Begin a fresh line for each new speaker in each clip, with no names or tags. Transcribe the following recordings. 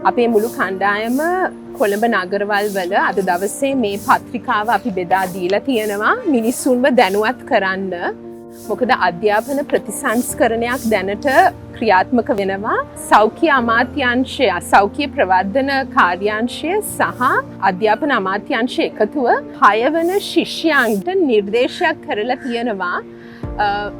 අපේ මුළු කණ්ඩායම කොළඹ නගරවල් වල අද දවසේ මේ පත්‍රිකාව අපි බෙදා දීලා තියෙනවා මිනිස්සුන්ව දැනුවත් කරන්න. මොකද අධ්‍යාපන ප්‍රතිසංස්කරණයක් දැනට ක්‍රියාත්මක වෙනවා. සෞඛ්‍ය අමාත්‍යාංශය, සෞඛ්‍ය ප්‍රවර්ධන කාර්යාංශය සහ අධ්‍යාපන අමාත්‍යාංශය එකතුව 6 වන ශිෂ්‍යයන්ට නිර්දේශයක් කරලා තියෙනවා.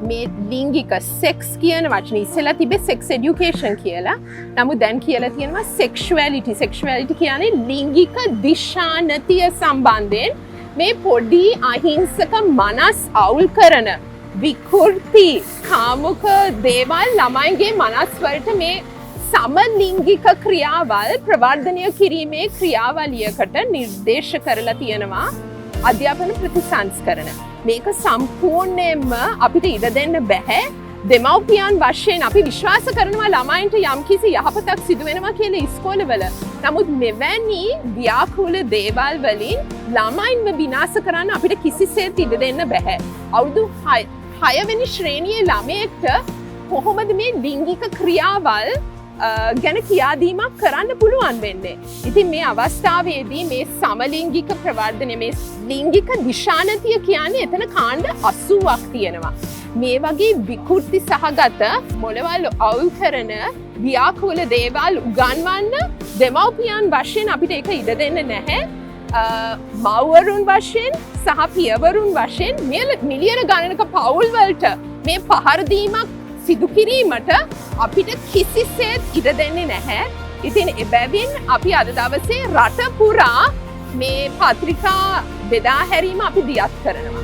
මේ ලිංගික සෙක්ස් කියන වචනේ ඉස්සෙල්ලා තිබේ සෙක්ස් එඩියුකේෂන් කියලා. නමුත් දැන් කියලා තියෙනවා සෙක්ෂුවැලිටි. සෙක්ෂුවැලිටි කියන්නේ ලිංගික දිශානතිය සම්බන්ධයෙන් මේ පොඩි අහිංසක මනස් අවුල් කරන විකෘති කාමුක දේවල් ළමයින්ගේ මනස් වලට මේ සමලිංගික ක්‍රියාවල් ප්‍රවර්ධනය කිරීමේ ක්‍රියාවලියකට නිර්දේශ කරලා තියෙනවා අධ්‍යාපන ප්‍රතිසංස්කරණ. මේක සම්පූර්ණයෙන්ම අපිට ඉඩ දෙන්න බෑ. දෙමව්පියන් වශයෙන් අපි විශ්වාස කරනවා ළමයින්ට යම්කිසි යහපතක් සිදු වෙනවා කියලා ඉස්කෝලවල. නමුත් මෙවැනි ව්‍යාකූල දේවල් වලින් ළමයින්ව විනාශ කරන්න අපිට කිසිසේත් ඉඩ දෙන්න බෑ. අවුරුදු 6 වෙනි ශ්‍රේණියේ ළමයෙක්ට කොහොමද මේ ලිංගික ක්‍රියාවල් ගැන කියාදීමක් කරන්න පුළුවන් වෙන්නේ. ඉතින් මේ අවස්ථාවේදී මේ සමලිංගික ප්‍රවර්ධනය, මේ ලිංගික දිශානතිය කියන්නේ එතන කාණ්ඩ 80ක් තියෙනවා. මේ වගේ විකෘති සහගත මොළවල් අවුල් කරන ව්‍යාකූල දේවල් උගන්වන්න දෙමව්පියන් වශයෙන් අපිට ඒක ඉඩ දෙන්න නැහැ. මව්වරුන් වශයෙන් සහ පියවරුන් වශයෙන් මේ මිලියන ගණනක පවුල් වලට මේ පහර දීමක් සිදු කිරීමට අපිට කිසිසේත් ඉඩ දෙන්නේ නැහැ. ඉතින් එබැවින් අපි අද දවසේ රට පුරා මේ පත්‍රිකා බෙදා හැරීම අපි දියත් කරනවා.